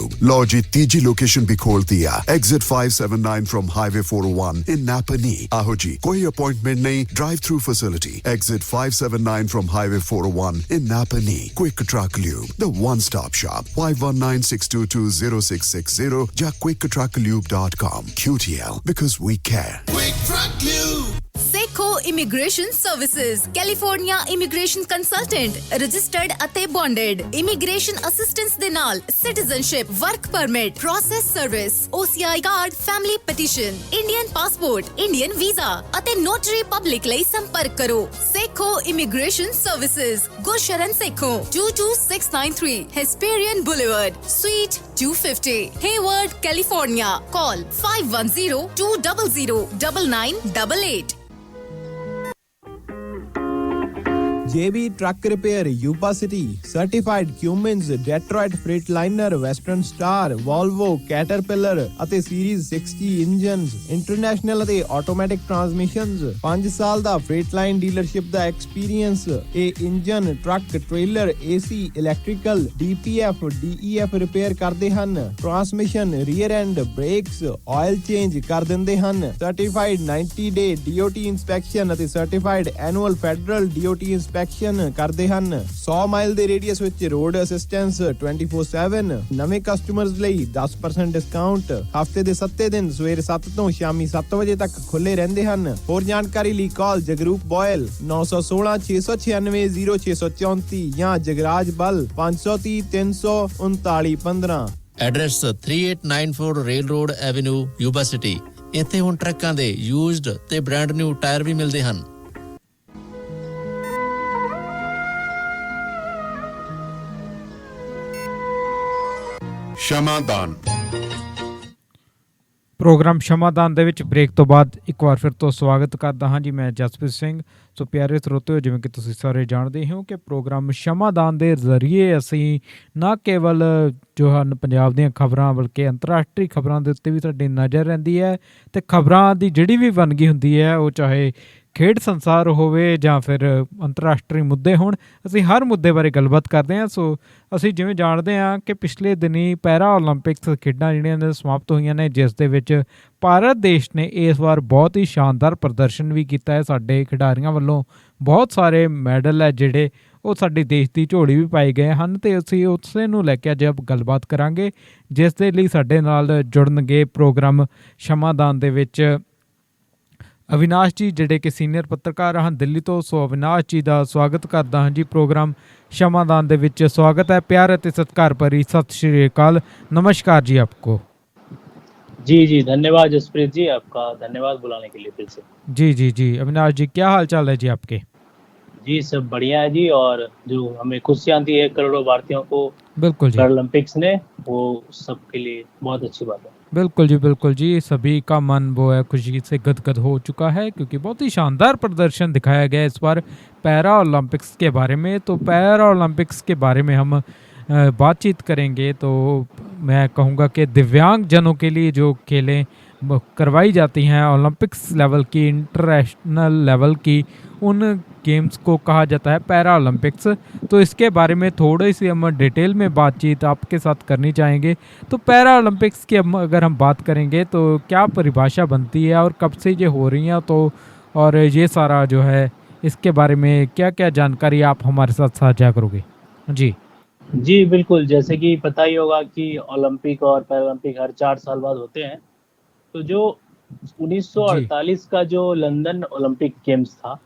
Lube। लो जी तीजी location भी खोल दिया, Exit 579 from Highway 401 in Napani। आहो जी, कोई अपॉइंटमेंट नहीं, drive through facility, Exit 579 from Highway 401 in Napani। Quick Truck Lube, the one-stop shop, 5196220660 या quicktrucklube.com। QTL, because we care। Quick Truck Lube। Seco Immigration Services, California Immigration Consultant, registered ਅਤੇ bonded, immigration assistance ਦੇ ਨਾਲ citizenship, work permit, process service, OCI card, family petition, Indian passport, Indian visa ਅਤੇ notary public ਲਈ ਸੰਪਰਕ ਕਰੋ। Seco Immigration Services, Gursharan Seco, 22693 Hesperian Boulevard, Suite 250, Hayward, California. Call 510-200-9988. JB Truck Repair, Yuba City, Certified Cummins, Detroit Freightliner, Western Star, Volvo, Caterpillar ਅਤੇ Series 60 engines, International ਅਤੇ Automatic Transmissions, 5 ਸਾਲ ਦਾ Freightline dealership ਦਾ experience, ਇਹ engine, truck, trailer, AC, electrical, DPF, DEF repair ਕਰਦੇ ਹਨ, transmission, rear and, brakes, oil change ਕਰ ਦਿੰਦੇ ਹਨ, Certified 90-day DOT inspection ਅਤੇ Certified Annual Federal DOT inspection ਕਰਦੇ ਹਨ। 100 ਮਾਈਲ ਦੇ ਰੇਡੀਅਸ ਵਿੱਚ ਰੋਡ ਅਸਿਸਟੈਂਸ 24/7। ਨਵੇਂ ਕਸਟਮਰਸ ਲਈ 10% ਡਿਸਕਾਊਂਟ। ਹਫਤੇ ਦੇ 7 ਦਿਨ ਸਵੇਰੇ 7 ਤੋਂ ਸ਼ਾਮੀ 7 ਵਜੇ ਤੱਕ ਖੁੱਲੇ ਰਹਿੰਦੇ ਹਨ। ਹੋਰ ਜਾਣਕਾਰੀ ਲਈ ਕਾਲ ਜਗਰੂਪ ਬੋਇਲ 916-696-0634 ਜਾਂ ਜਗਰਾਜ ਬਲ 530-339-15। Address 3894 rail road avenue, Yuba city. ਇੱਥੇ ਹੁਣ ਟਰੱਕਾਂ ਦੇ ਯੂਜ਼ਡ ਤੇ ਬ੍ਰਾਂਡ ਨਿਊ ਟਾਇਰ ਵੀ ਮਿਲਦੇ ਹਨ। ਸ਼ਮਾਦਾਨ ਪ੍ਰੋਗਰਾਮ ਸ਼ਮਾਦਾਨ ਦੇ ਵਿੱਚ ਬ੍ਰੇਕ ਤੋਂ ਬਾਅਦ ਇੱਕ ਵਾਰ ਫਿਰ ਤੋਂ ਸਵਾਗਤ ਕਰਦਾ ਹਾਂ ਜੀ। ਮੈਂ ਜਸਪ੍ਰੀਤ ਸਿੰਘ। ਸੋ ਪਿਆਰੇ ਸਰੋਤਿਓ, ਜਿਵੇਂ ਕਿ ਤੁਸੀਂ ਸਾਰੇ ਜਾਣਦੇ ਹੋ ਕਿ ਪ੍ਰੋਗਰਾਮ ਸ਼ਮਾਦਾਨ ਦੇ ਜ਼ਰੀਏ ਅਸੀਂ ਨਾ ਕੇਵਲ ਜੋ ਹਨ ਪੰਜਾਬ ਦੀਆਂ ਖਬਰਾਂ ਬਲਕਿ ਅੰਤਰਰਾਸ਼ਟਰੀ ਖਬਰਾਂ ਦੇ ਉੱਤੇ ਵੀ ਸਾਡੀ ਨਜ਼ਰ ਰਹਿੰਦੀ ਹੈ ਅਤੇ ਖਬਰਾਂ ਦੀ ਜਿਹੜੀ ਵੀ ਵੰਨਗੀ ਹੁੰਦੀ ਹੈ ਉਹ ਚਾਹੇ ਖੇਡ ਸੰਸਾਰ ਹੋਵੇ ਜਾਂ ਫਿਰ ਅੰਤਰਰਾਸ਼ਟਰੀ ਮੁੱਦੇ ਹੋਣ, ਅਸੀਂ ਹਰ ਮੁੱਦੇ ਬਾਰੇ ਗੱਲਬਾਤ ਕਰਦੇ ਹਾਂ। ਸੋ ਅਸੀਂ ਜਿਵੇਂ ਜਾਣਦੇ ਹਾਂ ਕਿ ਪਿਛਲੇ ਦਿਨੀਂ ਪੈਰਾ ਓਲੰਪਿਕਸ ਖੇਡਾਂ ਜਿਹੜੀਆਂ ਨੇ ਸਮਾਪਤ ਹੋਈਆਂ ਨੇ, ਜਿਸ ਦੇ ਵਿੱਚ ਭਾਰਤ ਦੇਸ਼ ਨੇ ਇਸ ਵਾਰ ਬਹੁਤ ਹੀ ਸ਼ਾਨਦਾਰ ਪ੍ਰਦਰਸ਼ਨ ਵੀ ਕੀਤਾ ਹੈ। ਸਾਡੇ ਖਿਡਾਰੀਆਂ ਵੱਲੋਂ ਬਹੁਤ ਸਾਰੇ ਮੈਡਲ ਹੈ ਜਿਹੜੇ ਉਹ ਸਾਡੇ ਦੇਸ਼ ਦੀ ਝੋਲੀ ਵੀ ਪਾਏ ਗਏ ਹਨ ਅਤੇ ਅਸੀਂ ਉਸੇ ਨੂੰ ਲੈ ਕੇ ਅੱਜ ਗੱਲਬਾਤ ਕਰਾਂਗੇ, ਜਿਸ ਦੇ ਲਈ ਸਾਡੇ ਨਾਲ ਜੁੜਨਗੇ ਪ੍ਰੋਗਰਾਮ ਸ਼ਮਾਦਾਨ ਦੇ ਵਿੱਚ ਅਵਿਨਾਸ਼ ਜੀ, ਜਿਹੜੇ ਕਿ ਸੀਨੀਅਰ ਪੱਤਰਕਾਰ ਹਨ ਦਿੱਲੀ ਤੋਂ। ਸੋ ਅਵਿਨਾਸ਼ ਜੀ ਦਾ ਸਵਾਗਤ ਕਰਦਾ ਹਾਂ ਜੀ ਪ੍ਰੋਗਰਾਮ ਸ਼ਮਾਦਾਨ ਦੇ ਵਿੱਚ। ਸਵਾਗਤ ਹੈ, ਪਿਆਰ ਅਤੇ ਸਤਿਕਾਰ ਭਰੀ ਸਤਿ ਸ਼੍ਰੀ ਅਕਾਲ, नमस्कार जी आपको। जी जी धन्यवाद जसप्रीत जी, आपका धन्यवाद बुलाने के लिए फिर से। जी जी जी अविनाश जी, क्या हाल चाल है जी आपके? जी सब बढ़िया है जी, और जो हमें खुशियाँ दी है करोड़ों भारतीयों को बिल्कुल जी, पैरालंपिक्स ने, वो सबके लिए बहुत अच्छी बात है। बिल्कुल जी, बिल्कुल जी। सभी का मन वो है खुशी से गदगद हो चुका है क्योंकि बहुत ही शानदार प्रदर्शन दिखाया गया इस बार पैरा ओलंपिक्स के बारे में। तो पैरा ओलंपिक्स के बारे में हम बातचीत करेंगे। तो मैं कहूँगा कि दिव्यांग जनों के लिए जो खेलें करवाई जाती हैं ओलंपिक्स लेवल की, इंटरनेशनल लेवल की, उन गेम्स को कहा जाता है पैरा ओलंपिक्स। तो इसके बारे में थोड़ी सी हम डिटेल में बातचीत आपके साथ करनी चाहेंगे। तो पैरा ओलंपिक्स की अगर हम बात करेंगे तो क्या परिभाषा बनती है और कब से ये हो रही हैं, तो और ये सारा जो है इसके बारे में क्या क्या जानकारी आप हमारे साथ साझा करोगे? जी जी बिल्कुल, जैसे कि पता ही होगा कि ओलंपिक और पैरालंपिक हर 4 साल बाद होते हैं। तो जो 1948 का जो लंदन ओलंपिक गेम्स था,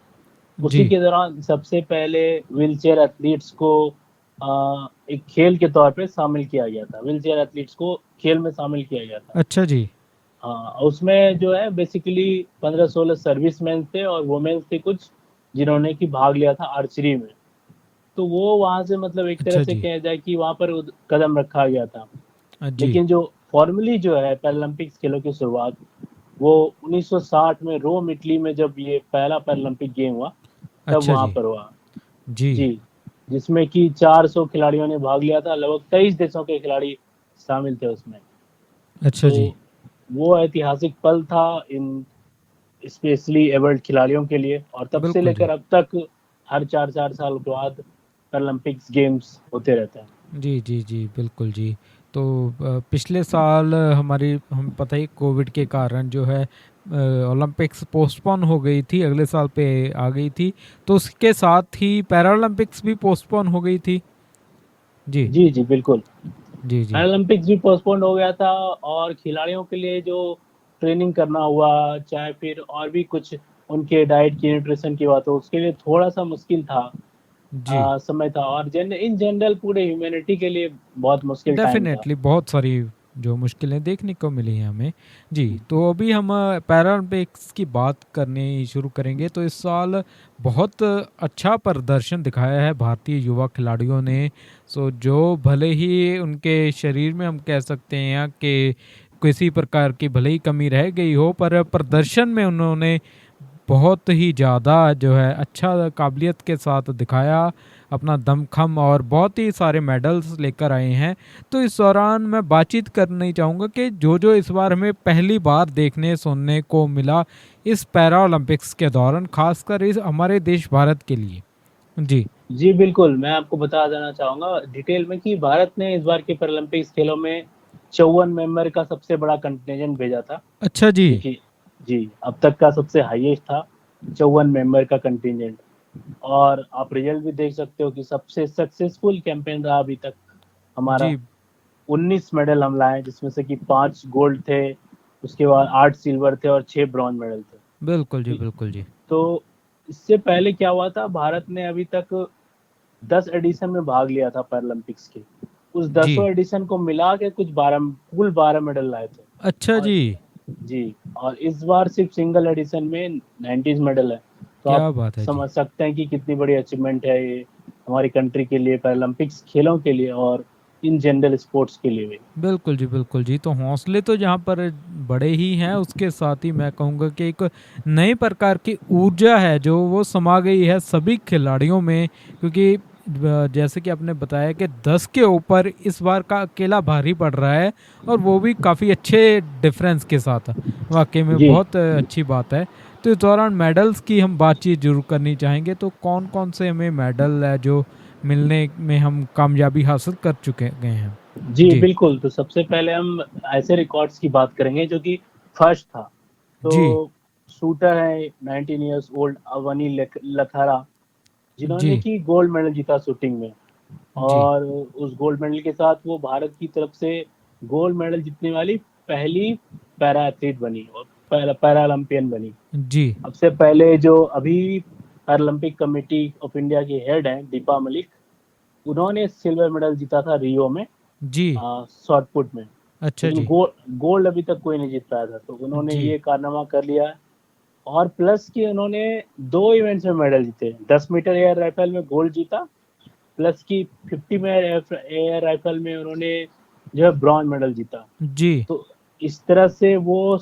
उसी के दौरान सबसे पहले व्हीलचेयर एथलीट्स को एक खेल के तौर पे शामिल किया गया था। व्हीलचेयर एथलीट्स को खेल में शामिल किया गया था। अच्छा जी। हाँ, उसमें जो है बेसिकली 15-16 सर्विसमैन थे और वुमेन्स थे कुछ, जिन्होंने की भाग लिया था आर्चरी में। तो वो वहाँ से मतलब एक तरह से कहा जाए कि वहाँ पर कदम रखा गया था। लेकिन जो फॉर्मली जो है पैरालंपिक्स खेलों की शुरुआत वो 1960 में रोम इटली में जब ये पहला पैरालंपिक गेम हुआ तब वहाँ पर हुआ जी, जिसमें कि 400 खिलाड़ियों ने भाग लिया था। लगभग 23 देशों के खिलाड़ी शामिल थे उसमें। अच्छा जी। वो ऐतिहासिक पल था इन स्पेशली एबल्ड खिलाड़ियों के लिए, और तब से लेकर अब तक हर 4-4 साल के बाद पैरालंपिक्स गेम्स होते रहते हैं। जी जी जी बिल्कुल जी। तो पिछले साल हम पता ही कोविड के कारण जो है ओलंपिक्स पोस्टपोन हो गई थी, अगले साल पे आ गई थी। तो उसके साथ ही पैरालंपिक्स भी पोस्टपोन हो गई थी। जी जी जी बिल्कुल। जी जी पैरालंपिक्स भी पोस्टपोन हो गया था, और खिलाड़ियों के लिए जो ट्रेनिंग करना हुआ, चाहे फिर और भी कुछ उनके डाइट की, न्यूट्रिशन की बात हो, उसके लिए थोड़ा सा मुश्किल था, जी। समय था। और इन जनरल पूरे ह्यूमैनिटी के लिए बहुत मुश्किल टाइम था। डेफिनेटली बहुत सारी जो मुश्किलें देखने को मिली हैं हमें। जी, तो अभी हम पैरालंपिक्स की बात करनी शुरू करेंगे। तो इस साल बहुत अच्छा प्रदर्शन दिखाया है भारतीय युवा खिलाड़ियों ने। सो जो भले ही उनके शरीर में हम कह सकते हैं कि किसी प्रकार की भले ही कमी रह गई हो, पर प्रदर्शन में उन्होंने बहुत ही ज़्यादा जो है अच्छा काबिलियत के साथ दिखाया अपना दमखम, और बहुत ही सारे मेडल्स लेकर आए हैं। तो इस दौरान मैं बातचीत करनी चाहूँगा कि जो इस बार हमें पहली बार देखने सुनने को मिला इस पैरा ओलंपिक्स के दौरान, खासकर इस हमारे देश भारत के लिए। जी जी बिल्कुल, मैं आपको बता देना चाहूँगा डिटेल में कि भारत ने इस बार के पैरालंपिक्स खेलों में 54 मेंबर का सबसे बड़ा कंटिजेंट भेजा था। अच्छा जी। देखिए, जी, अब तक का सबसे हाईएस्ट था 54 मेंबर का कंटिजेंट। और आप रिजल्ट भी देख सकते हो कि सबसे सक्सेसफुल कैंपेन रहा अभी तक हमारा। जी 19 मेडल हम लाए, जिसमें से कि 5 गोल्ड थे, उसके बाद 8 सिल्वर थे और 6 ब्रॉन्ज मेडल थे। बिल्कुल जी, बिल्कुल जी। तो इससे पहले क्या हुआ था, भारत ने अभी तक 10 एडिशन में भाग लिया था पैरालंपिक्स के। उस जी 10 एडिशन को मिला के कुल 12 मेडल लाए थे। अच्छा और जी, जी, और इस बार सिर्फ सिंगल एडिशन में 90 मेडल है। तो आप क्या बात है जी। समझ सकते हैं कि कितनी बड़ी अचीवमेंट है ये हमारी कंट्री के लिए, पैरालंपिक्स खेलों के लिए और इन जनरल स्पोर्ट्स के लिए भी। बिल्कुल जी, बिल्कुल जी। तो हौसले तो जहाँ पर बड़े ही हैं, उसके साथ ही मैं कहूँगा कि एक नए प्रकार की ऊर्जा है जो वो समा गई है सभी खिलाड़ियों में। क्योंकि जैसे कि आपने बताया कि 10 के ऊपर इस बार का अकेला भारी पड़ रहा है, और वो भी काफ़ी अच्छे डिफरेंस के साथ। वाकई में जी बहुत अच्छी बात है। तो इस दौरान मेडल्स की हम बातचीत जरूर करनी चाहेंगे। तो कौन कौन से हमें मेडल है जो मिलने में हम कामयाबी हासिल कर चुके गए हैं। जी जी बिल्कुल। तो सबसे पहले हम ऐसे रिकॉर्ड्स की बात करेंगे जो कि फर्स्ट था। तो जी शूटर है 19 इयर्स ओल्ड अवनी लखारा, जिन्होंने जी की गोल्ड मेडल जीता शूटिंग में। जी और उस गोल्ड मेडल के साथ वो भारत की तरफ से गोल्ड मेडल जीतने वाली पहली पैरा एथलीट बनी और पैरालंपियन बनी। जी सबसे पहले जो अभी पैरालंपिक कमेटी ऑफ इंडिया की हेड हैं दीपा मलिक, उन्होंने सिल्वर मेडल जीता था रियो में जी। शॉर्ट पुट में। अच्छा लेकिन जी। गोल्ड अभी तक कोई नहीं जीत पाया था, तो उन्होंने जी ये कारनामा कर लिया है। और प्लस कि उन्होंने 2 इवेंट्स में मेडल जीते। 10 मीटर एयर राइफल में गोल्ड जीता, प्लस की 50 में एयर राइफल में उन्होंने जो है ब्रॉन्ज मेडल जीता। जी। तो इस तरह से वो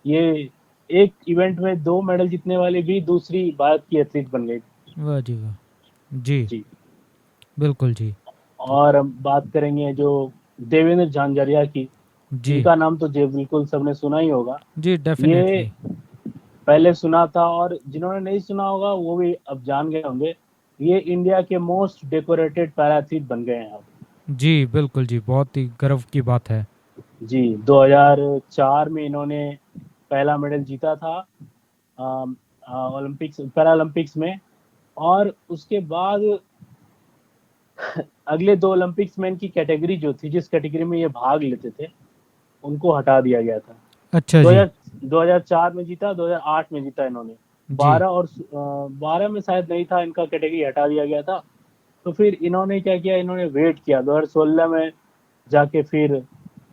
ये एक इवेंट में 2 मेडल जीतने वाली भी दूसरी भारत की एथलीट बन गई। वाह जी वाह। जी जी। बिल्कुल जी। तो और हम बात करेंगे जो देवेंद्र झांझरिया की, जी इनका नाम तो बिल्कुल सबने सुना ही होगा। जी ये डेफिनेटली। पहले सुना था, और जिन्होंने नहीं सुना होगा वो भी अब जान गए होंगे। ये इंडिया के मोस्ट डेकोरेटेड पैरा एथलीट बन गए हैं अब। जी बिल्कुल जी, बहुत ही गर्व की बात है। जी, 2004 में इन्होंने पहला मेडल जीता था ओलंपिक्स पैरालंपिक्स में। और उसके बाद अगले 2 ओलंपिक्स में इनकी कैटेगरी जो थी, जिस कैटेगरी में ये भाग लेते थे, उनको हटा दिया गया था। अच्छा जी। 2004 में जीता, 2008 में जीता इन्होंने। जी 12 में शायद नहीं था, इनका कैटेगरी हटा दिया गया था। तो फिर इन्होंने क्या किया, इन्होंने वेट किया। 2016 में जाके फिर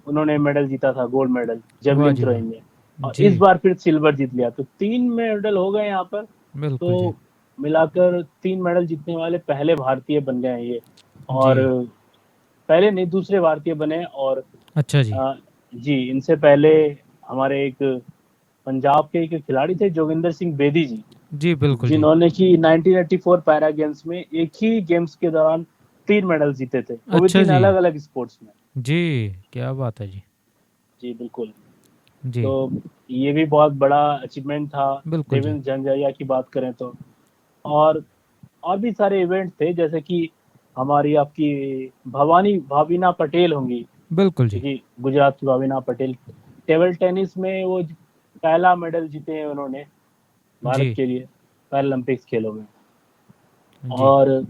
उन्होंने मेडल जीता था, गोल्ड मेडल वाह जेवलिन जी वाह। थ्रोइंग में। और जी इस बार फिर सिल्वर जीत लिया, तो 3 मेडल हो गए यहाँ पर। बिल्कुल जी। तो मिलाकर 3 मेडल जीतने वाले पहले भारतीय बन गए हैं ये। जी और पहले नहीं, दूसरे भारतीय बने। और अच्छा जी। जी, इनसे पहले हमारे एक पंजाब के एक खिलाड़ी थे, जोगिंदर सिंह बेदी जी, जी बिल्कुल जी। जिन्होंने कि 1984 पैरा गेम्स में एक ही गेम्स के दौरान 3 मेडल जीते थे, वो भी अच्छा 3 जी। अलग अलग स्पोर्ट्स में। जी क्या बात है जी। जी बिल्कुल। जी तो ये भी बहुत बड़ा अचीवमेंट था। बिल्कुल जी। देवेंद्र झंझरिया की बात करें तो, और और भी सारे इवेंट थे, जैसे कि हमारी आपकी भवानी भावीना पटेल होंगी, बिल्कुल जी। क्योंकि गुजरात की भाविना पटेल टेबल टेनिस में वो पहला मेडल जीते हैं उन्होंने भारत जी, के लिए पैरालंपिक्स खेलों में। जी। और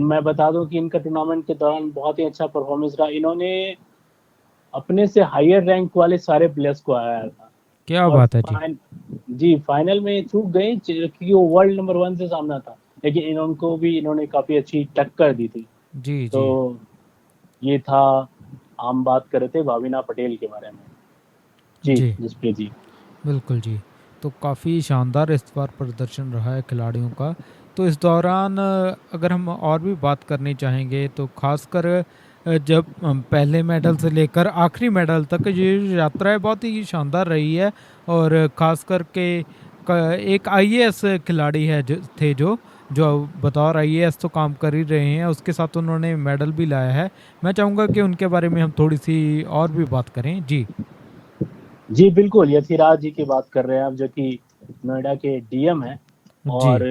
मैं बता दूं कि इनका टूर्नामेंट के दौरान बहुत ही अच्छा परफॉर्मेंस रहा। इन्होंने अपने से हायर रैंक वाले सारे प्लेयर्स को हराया था। क्या और बात है जी। फाइनल में चूक गए क्योंकि वो वर्ल्ड नंबर 1 से सामना था, लेकिन इन्होंने काफी अच्छी टक्कर दी थी। जी, तो जी। ये था, हम बात कर रहे थे भाविना पटेल के बारे में। जी जी, जसप्रीत जी। बिल्कुल जी। तो काफ़ी शानदार इस बार प्रदर्शन रहा है खिलाड़ियों का। तो इस दौरान अगर हम और भी बात करनी चाहेंगे तो ख़ासकर जब पहले मेडल से लेकर आखिरी मेडल तक ये यात्रा है बहुत ही शानदार रही है। और ख़ास करके एक आईएएस खिलाड़ी है जो बतौर आईएएस तो काम कर ही रहे हैं, उसके साथ उन्होंने मेडल भी लाया है। मैं चाहूँगा कि उनके बारे में हम थोड़ी सी और भी बात करें। जी, जी बिल्कुल, यथिराज जी की बात कर रहे हैं आप, जो कि नोएडा के डीएम हैं। जी। और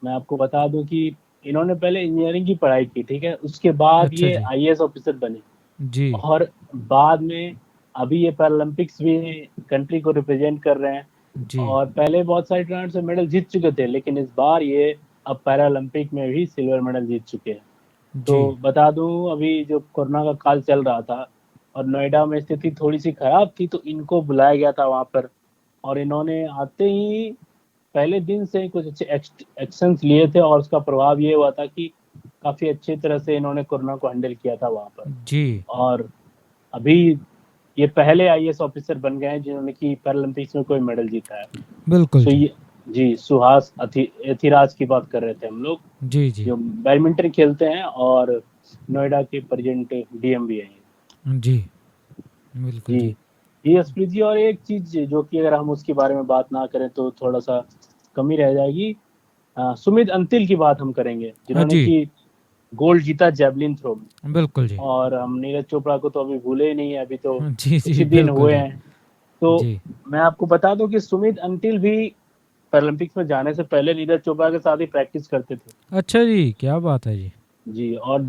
मैं आपको बता दूं कि इन्होंने पहले इंजीनियरिंग की पढ़ाई की, ठीक है, उसके बाद अच्छा ये जी। आईएएस ऑफिसर बने। जी, और बाद में अभी ये पैरालंपिक्स भी कंट्री को रिप्रेजेंट कर रहे हैं। जी। और पहले बहुत सारे टूर्नामेंट में मेडल जीत चुके थे, लेकिन इस बार ये अब पैरालंपिक में भी सिल्वर मेडल जीत चुके हैं। तो जी। बता दूं, अभी जो कोरोना का काल चल रहा था और नोएडा में स्थिति थोड़ी सी खराब थी, तो इनको बुलाया गया था वहां पर। और इन्होंने आते ही पहले दिन से ही कुछ अच्छे एक्शंस लिए थे, और उसका प्रभाव ये हुआ था कि काफी अच्छी तरह से इन्होंने कोरोना को हैंडल किया था वहां पर। जी, और अभी ये पहले आईएएस ऑफिसर बन गए हैं जिन्होंने कि पैरालंपिक्स में कोई मेडल जीता है। बिल्कुल सो जी। ये, जी, सुहास एथिराज की बात कर रहे थे हम लोग, जी, जी। जो बैडमिंटन खेलते हैं और नोएडा के प्रेजेंट डीएम भी हैं। जी, बिल्कुल जी, जी। ये अस्प्रीत जी, और एक चीज जो कि अगर हम उसके बारे में बात ना करें तो थोड़ा सा कमी रह जाएगी। सुमित अंतिल की बात हम करेंगे, हाँ जिन्होंने जी, कि गोल्ड जीता जेवलिन थ्रो में। बिल्कुल जी। और हम नीरज चोपड़ा को तो अभी भूले ही नहीं है, अभी तो जी, कुछ जी, ही दिन बिल्कुल हुए जी। हैं। तो जी। मैं आपको बता दूं कि सुमित अंतिल भी पैरालंपिक्स में जाने से पहले नीरज चोपड़ा के साथ ही प्रैक्टिस करते थे। अच्छा जी, क्या बात है जी। जी, और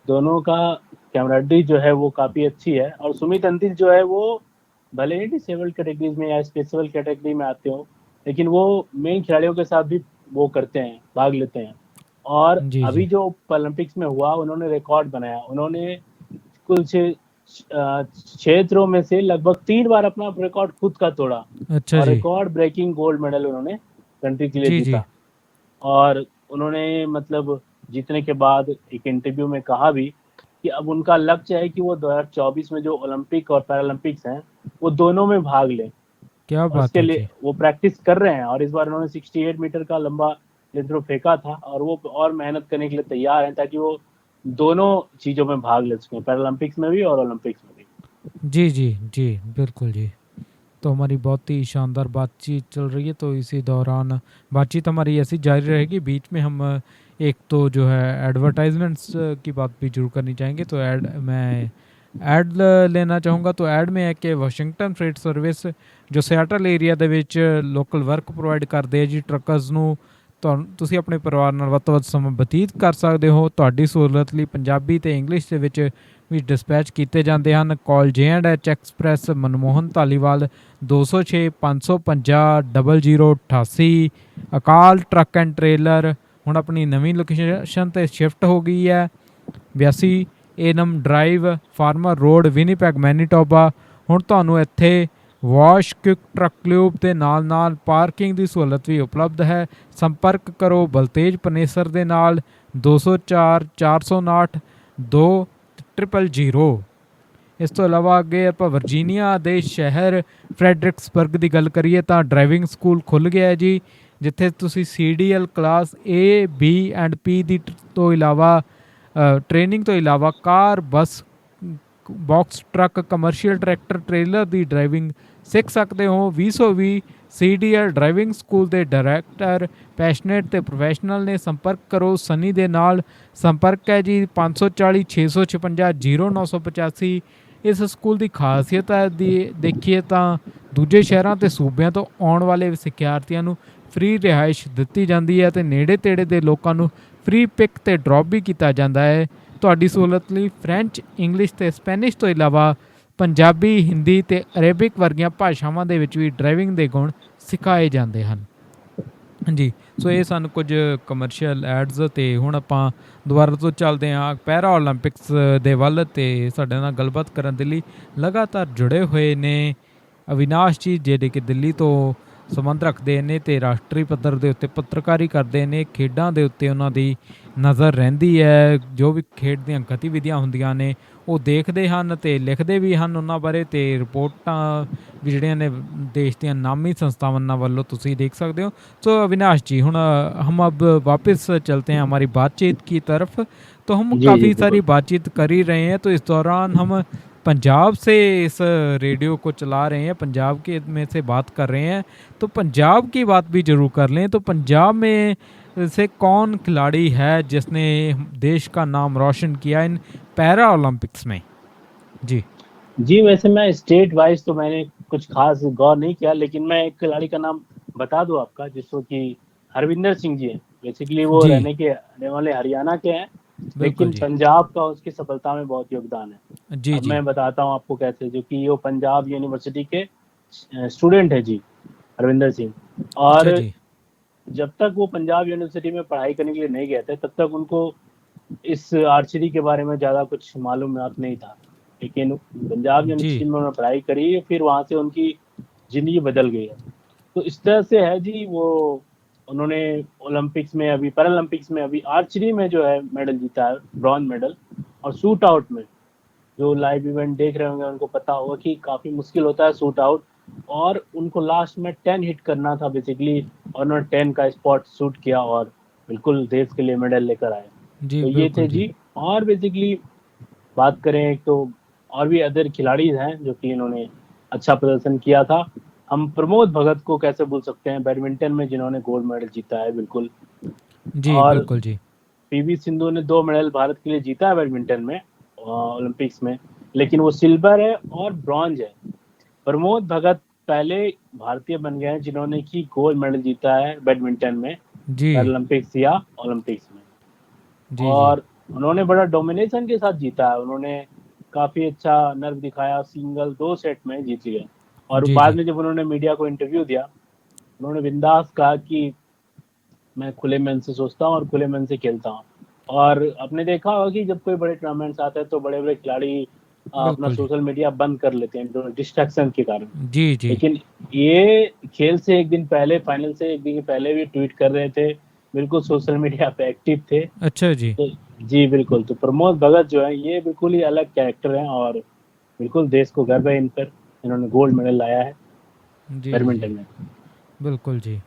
दोनों का कैमराडरी जो है वो काफी अच्छी है। और सुमित अंतिल जो है वो भले ही डिसेबल्ड कैटेगरीज में या स्पेशल कैटेगरी में आते हो, लेकिन वो मेन खिलाड़ियों के साथ भी वो करते हैं, भाग लेते हैं। और जी, अभी जी। जो ओलंपिक्स में हुआ, उन्होंने रिकॉर्ड बनाया। उन्होंने कुल क्षेत्रों में से लगभग 3 बार अपना रिकॉर्ड खुद का तोड़ा, अच्छा और जी। रिकॉर्ड ब्रेकिंग गोल्ड मेडल उन्होंने कंट्री के लिए जी, जी। जीता। और उन्होंने मतलब जीतने के बाद एक इंटरव्यू में कहा भी कि अब उनका लक्ष्य है कि वो 2024 में जो ओलंपिक और पैरालंपिक्स हैं, वो दोनों में भाग लें। क्या और बात उसके है लिए जी। वो प्रैक्टिस कर रहे हैं। और इस बार उन्होंने 68 मीटर का लंबा थ्रो फेंका था, और वो और मेहनत करने के लिए तैयार हैं ताकि वो दोनों चीजों में भाग ले सकें, पैरालंपिक्स में भी और ओलंपिक्स में भी। जी, जी, जी, बिल्कुल जी। तो हमारी बहुत ही शानदार बातचीत चल रही है, तो इसी दौरान बातचीत हमारी ऐसी जारी रहेगी। बीच में हम एक तो जो है एडवर्टाइजमेंट्स की बात भी जरूर करनी चाहेंगे। तो मैं ਐਡ लेना ਚਾਹੂੰਗਾ। तो ਐਡ में है कि ਵਾਸ਼ਿੰਗਟਨ ਫreight ਸਰਵਿਸ ਜੋ ਸਿਆਟਲ ਏਰੀਆ ਦੇ ਵਿੱਚ ਲੋਕਲ ਵਰਕ ਪ੍ਰੋਵਾਈਡ ਕਰਦੇ ਆ ਜੀ ਟਰੱਕਰਸ ਨੂੰ, ਤੁਸੀਂ ਆਪਣੇ ਪਰਿਵਾਰ ਨਾਲ ਵੱਧ ਤੋਂ ਵੱਧ ਸਮਾਂ ਬਤੀਤ ਕਰ ਸਕਦੇ ਹੋ। ਤੁਹਾਡੀ ਸਹੂਲਤ ਲਈ ਪੰਜਾਬੀ ਤੇ ਇੰਗਲਿਸ਼ ਦੇ ਵਿੱਚ ਵੀ ਡਿਸਪੈਚ ਕੀਤੇ ਜਾਂਦੇ ਹਨ। ਕਾਲ J&H express Manmohan Dhaliwal 206 550 0088। Akal truck and trailer ਹੁਣ ਆਪਣੀ ਨਵੀਂ ਲੋਕੇਸ਼ਨ ਤੇ ਸ਼ਿਫਟ ਹੋ ਗਈ ਹੈ। 82 ANM drive farmer road Winnipeg Manitoba. ਹੁਣ ਤੁਹਾਨੂੰ ਇੱਥੇ ਵਾਸ਼ ਕੁਇਕ ਟਰੱਕ ਲਿਊਬ ਦੇ ਨਾਲ ਪਾਰਕਿੰਗ ਦੀ ਸਹੂਲਤ ਵੀ ਉਪਲਬਧ ਹੈ। ਸੰਪਰਕ ਕਰੋ ਬਲਤੇਜ ਪਨੇਸਰ ਦੇ ਨਾਲ 204 459 2000। ਇਸ ਤੋਂ ਇਲਾਵਾ ਅੱਗੇ ਆਪਾਂ ਵਰਜੀਨੀਆ ਦੇ ਸ਼ਹਿਰ ਫਰੈਡਰਿਕਸਬਰਗ ਦੀ ਗੱਲ ਕਰੀਏ ਤਾਂ ਡਰਾਈਵਿੰਗ ਸਕੂਲ ਖੁੱਲ੍ਹ ਗਿਆ ਹੈ ਜੀ, ਜਿੱਥੇ ਤੁਸੀਂ CDL class A, B and P ਦੀ ਤੋਂ ਇਲਾਵਾ ਟ੍ਰੇਨਿੰਗ ਤੋਂ ਇਲਾਵਾ car, bus, box truck, commercial tractor trailer ਦੀ ਡਰਾਈਵਿੰਗ ਸਿੱਖ ਸਕਦੇ ਹੋ। 2020 CDL ਡਰਾਈਵਿੰਗ ਸਕੂਲ ਦੇ ਡਾਇਰੈਕਟਰ ਪੈਸ਼ਨੇਟ ਤੇ ਪ੍ਰੋਫੈਸ਼ਨਲ ਨੇ। ਸੰਪਰਕ ਕਰੋ ਸਨੀ ਦੇ ਨਾਲ। ਸੰਪਰਕ ਹੈ ਜੀ 540 656 0985। ਇਸ ਸਕੂਲ ਦੀ ਖਾਸੀਅਤ ਹੈ ਦੇਖੀਏ ਤਾਂ ਦੂਜੇ ਸ਼ਹਿਰਾਂ ਤੇ ਸੂਬਿਆਂ ਤੋਂ ਆਉਣ ਵਾਲੇ ਸਿੱਖਿਆਰਥੀਆਂ ਨੂੰ ਫ੍ਰੀ ਰਿਹਾਇਸ਼ ਦਿੱਤੀ ਜਾਂਦੀ ਹੈ, ਅਤੇ ਨੇੜੇ ਤੇੜੇ ਦੇ ਲੋਕਾਂ ਨੂੰ ਫ੍ਰੀ ਪਿਕ ਤੇ ਡ੍ਰੌਪ ਵੀ ਕੀਤਾ ਜਾਂਦਾ ਹੈ। ਤੁਹਾਡੀ ਸਹੂਲਤ ਲਈ ਫ੍ਰੈਂਚ, ਇੰਗਲਿਸ਼ ਤੇ ਸਪੈਨਿਸ਼ ਤੋਂ ਇਲਾਵਾ ਪੰਜਾਬੀ, ਹਿੰਦੀ ਤੇ ਅਰੇਬਿਕ ਵਰਗੀਆਂ ਭਾਸ਼ਾਵਾਂ ਦੇ ਵਿੱਚ ਵੀ ਡਰਾਈਵਿੰਗ ਦੇ ਗੁਣ ਸਿਖਾਏ ਜਾਂਦੇ ਹਨ। ਜੀ, ਸੋ ਇਹ ਸਨ ਕੁਝ ਕਮਰਸ਼ੀਅਲ ਐਡਸ ਅਤੇ ਹੁਣ ਆਪਾਂ ਦੁਬਾਰਾ ਤੋਂ ਚੱਲਦੇ ਹਾਂ ਪੈਰਾ ਓਲੰਪਿਕਸ ਦੇ ਵੱਲ। ਅਤੇ ਸਾਡੇ ਨਾਲ ਗੱਲਬਾਤ ਕਰਨ ਦੇ ਲਈ ਲਗਾਤਾਰ ਜੁੜੇ ਹੋਏ ਨੇ ਅਵਿਨਾਸ਼ ਜੀ, ਜਿਹੜੇ ਕਿ ਦਿੱਲੀ ਤੋਂ ਸੰਬੰਧ ਰੱਖਦੇ ਨੇ ਅਤੇ ਰਾਸ਼ਟਰੀ ਪੱਧਰ ਦੇ ਉੱਤੇ ਪੱਤਰਕਾਰੀ ਕਰਦੇ ਨੇ। ਖੇਡਾਂ ਦੇ ਉੱਤੇ ਉਹਨਾਂ ਦੀ ਨਜ਼ਰ ਰਹਿੰਦੀ ਹੈ, ਜੋ ਵੀ ਖੇਡ ਦੀਆਂ ਗਤੀਵਿਧੀਆਂ ਹੁੰਦੀਆਂ ਨੇ ਉਹ ਦੇਖਦੇ ਹਨ ਅਤੇ ਲਿਖਦੇ ਵੀ ਹਨ ਉਹਨਾਂ ਬਾਰੇ, ਅਤੇ ਰਿਪੋਰਟਾਂ ਵੀ ਜਿਹੜੀਆਂ ਨੇ ਦੇਸ਼ ਦੀਆਂ ਨਾਮੀ ਸੰਸਥਾਵਾਂ ਵੱਲੋਂ ਤੁਸੀਂ ਦੇਖ ਸਕਦੇ हो। तो अविनाश जी, ਹੁਣ हम अब वापस चलते हैं हमारी बातचीत की तरफ। तो हम काफ़ी सारी बातचीत कर ही रहे हैं, तो इस दौरान हम पंजाब से इस रेडियो को चला रहे हैं, पंजाब के में से बात कर रहे हैं, तो पंजाब की बात भी ज़रूर कर लें। तो पंजाब में से कौन खिलाड़ी है जिसने देश का नाम रोशन किया इन पैरा ओलंपिक्स में? जी जी, वैसे मैं स्टेट वाइज तो मैंने कुछ खास गौर नहीं किया, लेकिन मैं एक खिलाड़ी का नाम बता दूं आपका, जिसको कि हरविंदर सिंह जी हैं। बेसिकली वो जी। रहने वाले हरियाणा के हैं, लेकिन जी। पंजाब का उसकी सफलता में बहुत योगदान है। जी अब जी मैं बताता हूँ आपको कैसे, जो कि वो पंजाब यूनिवर्सिटी के स्टूडेंट है जी, हरविंदर सिंह। और अच्छा जी। जब तक वो पंजाब यूनिवर्सिटी में पढ़ाई करने के लिए नहीं गए थे, तब तक उनको इस आर्चरी के बारे में ज़्यादा कुछ मालूमात नहीं था। लेकिन पंजाब जी। यूनिवर्सिटी में उन्होंने पढ़ाई करी, फिर वहाँ से उनकी ज़िंदगी बदल गई है। तो इस तरह से है जी, वो उन्होंने ओलंपिक्स में अभी पैरालंपिक्स में अभी आर्चरी में जो है मेडल जीता है, ब्रॉन्ज मेडल। और शूट आउट में जो लाइव इवेंट देख रहे होंगे उनको पता होगा कि काफ़ी मुश्किल होता है शूट आउट, और उनको लास्ट में 10 हिट करना था बेसिकली, और उन्होंने 10 का स्पॉट शूट किया और बिल्कुल देश के लिए मेडल लेकर आए। जी तो ये बिल्कुल थे जी। और बेसिकली बात करें तो और भी अदर खिलाड़ी हैं जो कि इन्होंने अच्छा प्रदर्शन किया था। हम प्रमोद भगत को कैसे भूल सकते हैं, बैडमिंटन में जिन्होंने गोल्ड मेडल जीता है, बिल्कुल। जी और बिल्कुल जी। पीवी सिंधु ने 2 मेडल भारत के लिए जीता है बैडमिंटन में ओलंपिक्स में, लेकिन वो सिल्वर है और ब्रॉन्ज है। प्रमोद भगत पहले भारतीय बन गए हैं जिन्होंने की गोल्ड मेडल जीता है बैडमिंटन में, जी पैरालंपिक्स या ओलंपिक्स में। जी और उन्होंने बड़ा डोमिनेशन के साथ जीता है, उन्होंने काफी अच्छा नर्व दिखाया, सिंगल 2 सेट में जीत गए। और जी बाद जी में जब उन्होंने मीडिया को इंटरव्यू दिया, उन्होंने बिंदास कहा कि मैं खुले मन से सोचता हूँ और खुले मन से खेलता हूँ। और आपने देखा होगा कि जब कोई बड़े टूर्नामेंट्स आते हैं तो बड़े बड़े खिलाड़ी अपना बिल्कुल जी। सोशल मीडिया बंद कर लेते हैं डिस्ट्रैक्शन के कारण। जी जी लेकिन ये खेल से एक दिन पहले, फाइनल से एक दिन पहले भी ट्वीट कर रहे थे, बिल्कुल सोशल मीडिया पे एक्टिव थे। अच्छा जी। तो जी बिल्कुल, तो प्रमोद भगत जो है ये बिल्कुल ही अलग कैरेक्टर हैं, और बिल्कुल देश को गर्व है इन पर, इन्होंने गोल्ड मेडल लाया है जी बैडमिंटन जी में। बिल्कुल जी।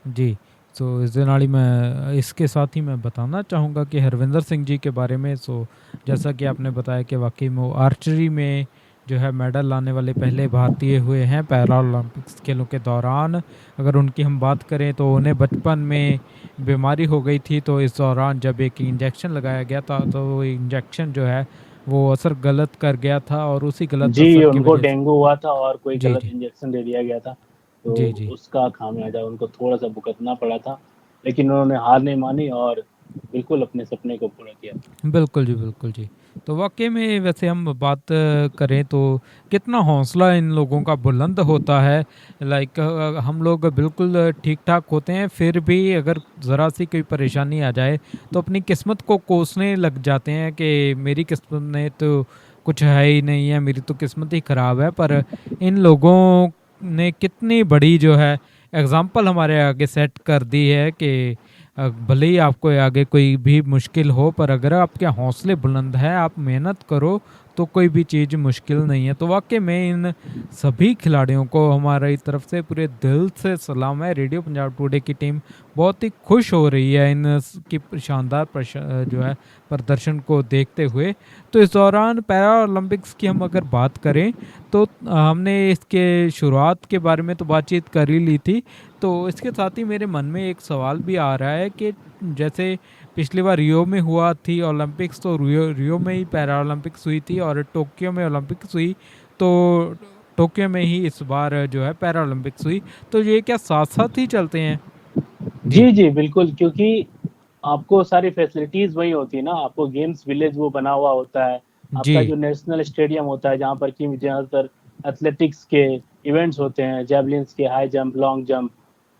जी, सो इस दिन वाली मैं इसके साथ ही मैं बताना चाहूँगा कि हरविंदर सिंह जी के बारे में। सो जैसा कि आपने बताया कि वाकई में वो आर्चरी में जो है मेडल लाने वाले पहले भारतीय हुए हैं पैरा ओलंपिक्स खेलों के दौरान। अगर उनकी हम बात करें तो उन्हें बचपन में बीमारी हो गई थी, तो इस दौरान जब एक इंजेक्शन लगाया गया था तो वो इंजेक्शन जो है वो असर गलत कर गया था, और उसी गलत जी, असर की उनको वजह से डेंगू हुआ था और कोई जी गलत जी इंजेक्शन दे दिया गया था, तो जी जी उसका खामियाजा उनको थोड़ा सा भुगतना पड़ा था। लेकिन उन्होंने हार नहीं मानी और बिल्कुल अपने सपने को पूरा किया। बिल्कुल जी बिल्कुल जी। तो वाकई में वैसे हम बात करें तो कितना हौसला इन लोगों का बुलंद होता है। लाइक हम लोग बिल्कुल ठीक ठाक होते हैं, फिर भी अगर ज़रा सी कोई परेशानी आ जाए तो अपनी किस्मत को कोसने लग जाते हैं कि मेरी किस्मत में तो कुछ है ही नहीं है, मेरी तो किस्मत ही ख़राब है। पर इन लोगों ने कितनी बड़ी जो है एग्ज़ाम्पल हमारे आगे सेट कर दी है कि भले ही आपको आगे कोई भी मुश्किल हो, पर अगर आपके हौसले बुलंद हैं, आप मेहनत करो, तो कोई भी चीज़ मुश्किल नहीं है। तो वाकई में इन सभी खिलाड़ियों को हमारी तरफ से पूरे दिल से सलाम है। रेडियो पंजाब टुडे की टीम बहुत ही खुश हो रही है इन की शानदार जो है प्रदर्शन को देखते हुए। तो इस दौरान पैरा ओलंपिक्स की हम अगर बात करें तो हमने इसके शुरुआत के बारे में तो बातचीत कर ही ली थी। तो इसके साथ ही मेरे मन में एक सवाल भी आ रहा है कि जैसे पिछली बार रियो में हुआ थी ओलंपिक्स, तो रियो में ही पैरा ओलंपिक्स हुई थी, और टोक्यो में ओलंपिक्स हुई, तो टोक्यो में ही इस बार जो है पैरा ओलंपिक्स हुई। तो ये क्या साथ साथ ही चलते हैं? जी, जी, बिल्कुल, क्योंकि आपको सारी फैसिलिटीज वही होती है ना, आपको गेम्स विलेज वो बना हुआ होता है, आपका जी जो नेशनल स्टेडियम होता है जहाँ पर कि ज्यादातर एथलेटिक्स के इवेंट्स होते हैं, जेवलिन्स के, हाई जंप, लॉन्ग जंप,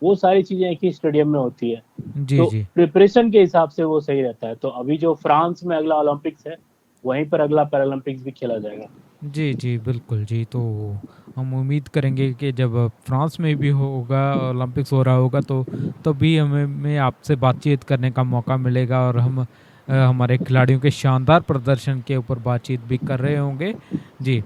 वो सारी चीजें एक ही स्टेडियम में होती है। जी तो जी प्रिपरेशन के हिसाब से वो सही रहता है। तो अभी जो फ्रांस में अगला ओलंपिक्स है, वहीं पर अगला पैरालंपिक्स भी खेला जाएगा। जी जी बिल्कुल जी। तो हम उम्मीद करेंगे कि जब फ्रांस में भी होगा, ओलंपिक्स हो रहा होगा, तो तभी हमें आपसे बातचीत करने का मौका मिलेगा और हम हमारे खिलाड़ियों के शानदार प्रदर्शन के ऊपर बातचीत भी कर रहे होंगे। जी,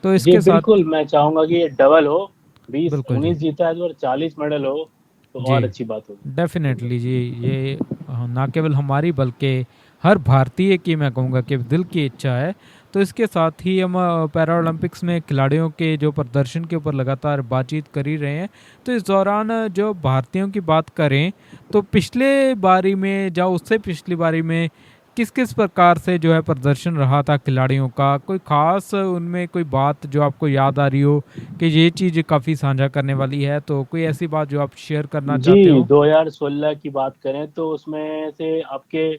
तो जी इसके साथ बिल्कुल, मैं चाहूंगा कि ये डबल हो, बीस बिल्कुल जी। 19 जीता है तो और 40 मेडल हो तो जी और अच्छी बात होगी। डेफिनेटली जी। ये ना केवल हमारी बल्कि हर भारतीय की, मैं कहूँगा कि दिल की इच्छा है। तो इसके साथ ही हम पैरा ओलंपिक्स में खिलाड़ियों के जो प्रदर्शन के ऊपर लगातार बातचीत कर ही रहे हैं। तो इस दौरान जो भारतीयों की बात करें, तो पिछले बारी में या उससे पिछली बारी में किस किस प्रकार से जो है प्रदर्शन रहा था खिलाड़ियों का? कोई ख़ास उनमें कोई बात जो आपको याद आ रही हो कि ये चीज़ काफ़ी साझा करने वाली है, तो कोई ऐसी बात जो आप शेयर करना चाहते जी, हो? 2016 की बात करें तो उसमें से आपके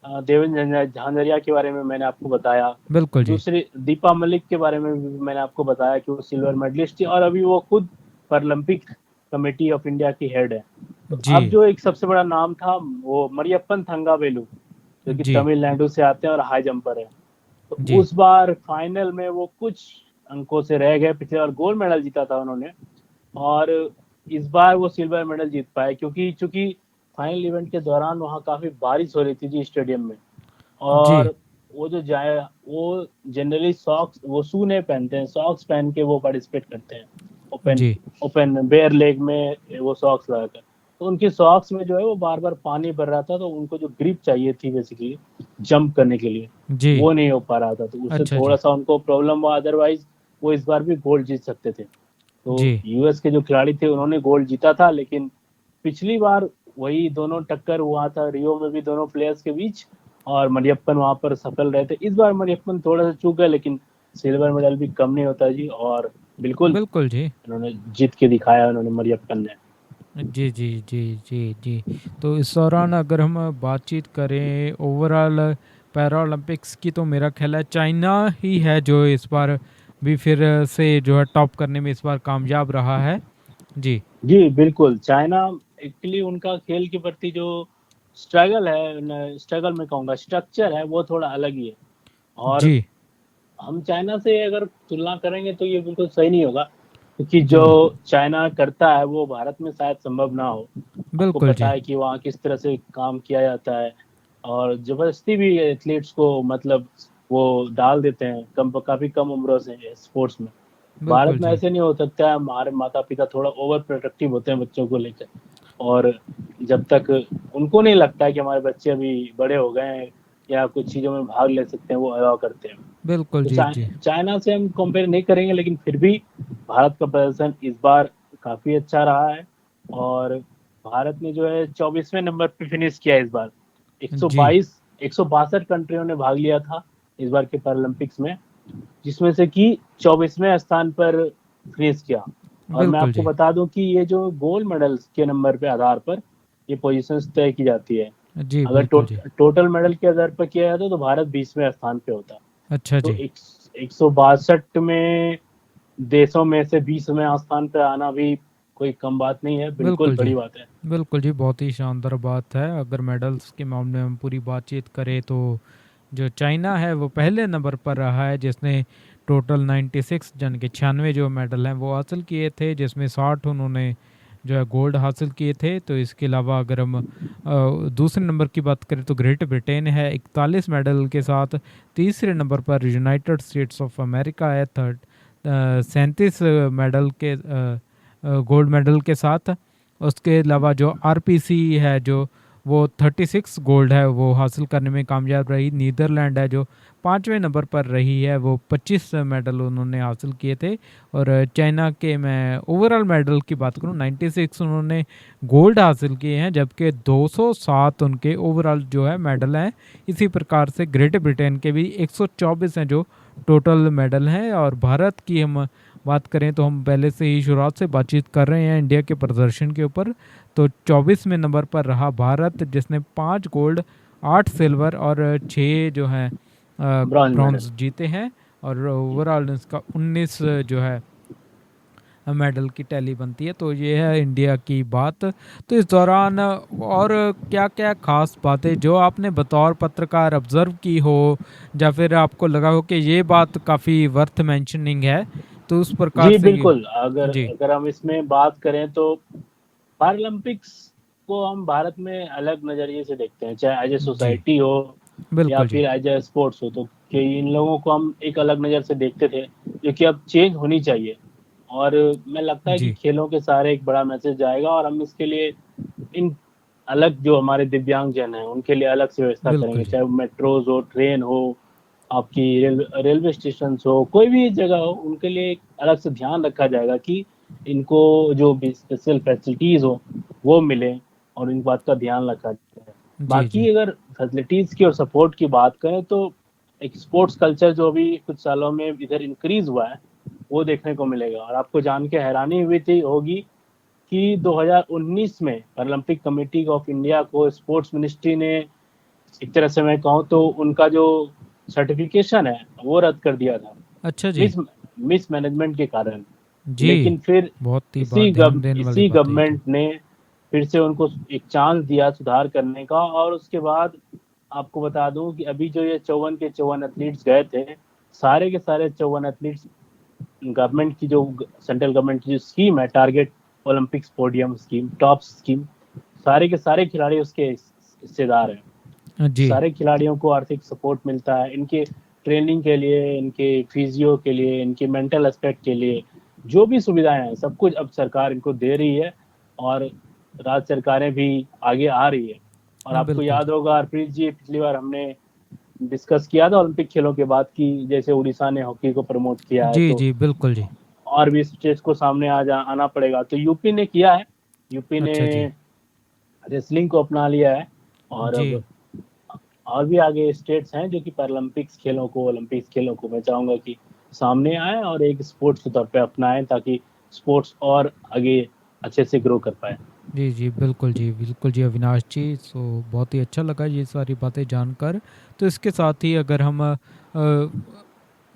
देवेंद्र झांझरिया के बारे में मैंने आपको बताया। बिल्कुल जी। दूसरी दीपा मलिक के बारे में भी मैंने आपको बताया कि वो सिल्वर मेडलिस्ट थी और अभी वो खुद पैरालंपिक कमेटी ऑफ इंडिया की हेड है। तो जी, अब जो एक सबसे बड़ा नाम था वो मरियप्पन थंगावेलु, जो कि जी, तमिलनाडु से आते हैं और हाई जंपर है। तो जी, उस बार फाइनल में वो कुछ अंकों से रह गए, पिछले बार गोल्ड मेडल जीता था उन्होंने और इस बार वो सिल्वर मेडल जीत पाए, क्योंकि चूंकि फाइनल इवेंट के दौरान वहाँ काफी बारिश हो रही थी जी स्टेडियम में। जी, और वो जो जाए वो जनरली सॉक्स, वो शू नहीं पहनते हैं, सॉक्स पहन के वो पार्टिसिपेट करते हैं, ओपन जी, ओपन बेयर लेग में वो सॉक्स लगाकर। तो उनकी सॉक्स में जो है वो बार बार पानी भर रहा था, तो उनको जो ग्रिप चाहिए थी बेसिकली जंप करने के लिए, जी। वो नहीं हो पा रहा था, तो उससे अच्छा थोड़ा जी। सा उनको प्रॉब्लम हुआ। अदरवाइज वो इस बार भी गोल्ड जीत सकते थे। तो जी, यूएस के जो खिलाड़ी थे उन्होंने गोल्ड जीता था, लेकिन पिछली बार वही दोनों टक्कर हुआ था रियो में भी दोनों प्लेयर्स के बीच, और मरियप्पन वहां पर सफल रहे थे। इस बार मरियप्पन थोड़ा सा चूक गए, लेकिन सिल्वर मेडल भी कम नहीं होता जी। और बिल्कुल बिल्कुल जी। उन्होंने जीत के दिखाया, उन्होंने मरियप्पन ने। जी, जी, जी, जी, जी। तो इस दौरान अगर हम बातचीत करें ओवरऑल पैरा ओलंपिक्स की, तो मेरा ख्याल है चाइना ही है जो इस बार भी फिर से जो है टॉप करने में इस बार कामयाब रहा है। जी, जी बिल्कुल, चाइना एक्चुअली उनका खेल के प्रति जो स्ट्रगल है, स्ट्रगल में कहूँगा, स्ट्रक्चर है वो थोड़ा अलग ही है। और जी, हम चाइना से अगर तुलना करेंगे तो ये बिल्कुल सही नहीं होगा, क्योंकि जो जी। चाइना करता है वो भारत में शायद संभव ना हो। आपको बिल्कुल पता जी। है कि वहाँ किस तरह से काम किया जाता है, और जबरदस्ती भी एथलीट्स को मतलब वो डाल देते हैं काफी कम उम्रों से स्पोर्ट्स में। भारत बिल्कुल में जी। ऐसे नहीं हो सकता है, हमारे माता पिता थोड़ा ओवर प्रोटेक्टिव होते हैं बच्चों को लेकर, और जब तक उनको नहीं लगता है कि हमारे बच्चे अभी बड़े हो गए हैं या कुछ चीजों में भाग ले सकते हैं, वो अलाउ करते हैं। बिल्कुल तो जी, जी। चाइना से हम कंपेयर नहीं करेंगे, लेकिन फिर भी भारत का प्रदर्शन इस बार काफी अच्छा रहा है। और भारत ने जो है 24वें नंबर पे फिनिश किया इस बार। जी, 162 कंट्रियों ने भाग लिया था इस बार के पैरालंपिक्स में, जिसमें से कि 24वें स्थान पर फिनिश किया। और मैं बिल्कुल आपको जी। बता दूं कि ये जो गोल्ड मेडल्स के नंबर पे आधार पर ये पोजीशंस तय की जाती है। जी, अगर बिल्कुल जी। टोटल मेडल के आधार पर किया जाता तो भारत 20वें स्थान पे होता। अच्छा तो जी। 162 में देशों में से 20वें स्थान पे आना भी कोई कम बात नहीं है, बिल्कुल बिल्कुल जी। बड़ी बात है। बिल्कुल जी, बहुत ही शानदार बात है। अगर मेडल्स के मामले में हम पूरी बातचीत करें, तो जो चाइना है वो पहले नंबर पर रहा है, जिसने टोटल 96 जन के 96 जो मेडल हैं वो हासिल किए थे, जिसमें 60 उन्होंने जो है गोल्ड हासिल किए थे। तो इसके अलावा अगर हम दूसरे नंबर की बात करें तो ग्रेट ब्रिटेन है 41 मेडल के साथ। तीसरे नंबर पर यूनाइटेड स्टेट्स ऑफ अमेरिका है, 37 मेडल के गोल्ड मेडल के साथ। उसके अलावा जो आरपीसी है जो वो 36 गोल्ड है वो हासिल करने में कामयाब रही। नीदरलैंड है जो 5वें नंबर पर रही है, वो 25 मेडल उन्होंने हासिल किए थे। और चाइना के मैं ओवरऑल मेडल की बात करूं, 96 उन्होंने गोल्ड हासिल किए हैं, जबकि 207 उनके ओवरऑल जो है मेडल हैं। इसी प्रकार से ग्रेट ब्रिटेन के भी 124 हैं जो टोटल मेडल हैं। और भारत की हम बात करें तो हम पहले से ही शुरुआत से बातचीत कर रहे हैं इंडिया के प्रदर्शन के ऊपर। तो 24वें नंबर पर रहा भारत, जिसने 5 गोल्ड, 8 सिल्वर और 6 जो है ब्रॉन्ज जीते हैं, और ओवरऑल इसका 19 जो है मेडल की टैली बनती है। तो ये है इंडिया की बात। तो इस दौरान और क्या क्या खास बातें जो आपने बतौर पत्रकार ऑब्जर्व की हो, या फिर आपको लगा हो कि ये बात काफ़ी वर्थ मेंशनिंग है, तो उस प्रकार जी से बिल्कुल, अगर हम इसमें बात करें तो पैरालंपिक्स को हम भारत में अलग नज़रिए से देखते हैं, चाहे एज ए सोसाइटी हो या बिल्कुल जी। फिर एज ए स्पोर्ट्स हो, तो कि इन लोगों को हम एक अलग नज़र से देखते थे, जो कि अब चेंज होनी चाहिए। और मैं लगता है कि जी खेलों के सारे एक बड़ा मैसेज जाएगा, और हम इसके लिए इन अलग जो हमारे दिव्यांग जन हैं उनके लिए अलग से व्यवस्था बिल्कुल करेंगे, जी। चाहे वो मेट्रोज हो, ट्रेन हो, आपकी रेलवे स्टेशन हो, कोई भी जगह हो, उनके लिए एक अलग से ध्यान रखा जाएगा कि इनको जो भी स्पेशल फैसिलिटीज हो वो मिले, और इन बात का ध्यान रखा जाए। जी जी बाकी अगर फैसिलिटीज की और सपोर्ट की बात करें तो एक स्पोर्ट्स कल्चर जो अभी कुछ सालों में इधर इंक्रीज हुआ है वो देखने को मिलेगा। और आपको जान के हैरानी हुई थी होगी कि 2019 में ओलंपिक कमेटी ऑफ इंडिया को स्पोर्ट्स मिनिस्ट्री ने एक तरह से मैं कहूँ तो उनका जो सर्टिफिकेशन है वो रद्द कर दिया था, अच्छा जी। मिस मैनेजमेंट के कारण। जी, लेकिन फिर बहुत ही बात ध्यान देने वाली इसी बात है ये तो। गवर्नमेंट ने फिर से उनको एक चांस दिया सुधार करने का, और उसके बाद आपको बता दूं कि अभी जो ये 54 के 54 एथलीट्स गए थे, सारे के सारे 54 एथलीट्स गवर्नमेंट की जो सेंट्रल गवर्नमेंट की जो स्कीम है, target Olympics podium scheme, top scheme, सारे के सारे खिलाड़ी उसके हिस्सेदार हैं। जी सारे खिलाड़ियों को आर्थिक सपोर्ट मिलता है, इनके ट्रेनिंग के लिए, इनके फिजियो के लिए, इनके मेंटल एस्पेक्ट के लिए जो भी सुविधाएं हैं सब कुछ अब सरकार इनको दे रही है, और राज्य सरकारें भी आगे आ रही है। और आपको बिल्कुल याद होगा हरप्रीत जी, पिछली बार हमने डिस्कस किया था ओलंपिक खेलों के बाद की जैसे उड़ीसा ने हॉकी को प्रमोट किया है, जी तो जी बिल्कुल जी। और भी स्टेट्स को सामने आना पड़ेगा। तो यूपी ने किया है, यूपी ने अच्छा जी। रेसलिंग को अपना लिया है, और जी अब और भी आगे स्टेट्स हैं जो कि पैरालंपिक्स खेलों को, ओलंपिक्स खेलों को मैं चाहूंगा कि सामने आए और एक स्पोर्ट्स के तौर पे अपनाएं, ताकि स्पोर्ट्स और आगे अच्छे से ग्रो कर पाए। जी जी बिल्कुल जी अविनाश जी। सो बहुत ही अच्छा लगा ये सारी बातें जानकर। तो इसके साथ ही अगर हम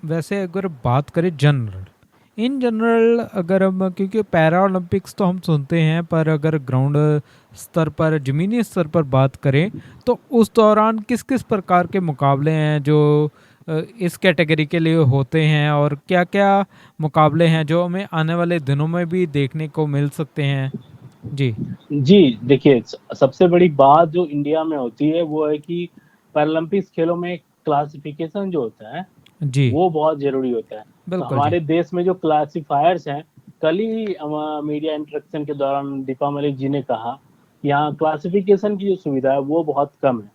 वैसे अगर बात करें जनरल, इन जनरल अगर हम, क्योंकि पैरा ओलंपिक्स तो हम सुनते हैं, पर अगर ग्राउंड स्तर पर, ज़मीनी स्तर पर बात करें तो उस दौरान किस किस प्रकार के मुकाबले हैं जो इस कैटेगरी के लिए होते हैं, और क्या क्या मुकाबले हैं जो हमें आने वाले दिनों में भी देखने को मिल सकते हैं? जी जी देखिए, सबसे बड़ी बात जो इंडिया में होती है वो है कि पैरालंपिक्स खेलों में क्लासिफिकेशन जो होता है जी वो बहुत जरूरी होता है। तो बिल्कुल जी। हमारे देश में जो क्लासिफायर्स हैं, कल ही मीडिया इंटरेक्शन के दौरान दीपा मलिक जी ने कहा कि यहाँ क्लासिफिकेशन की जो सुविधा है वो बहुत कम है,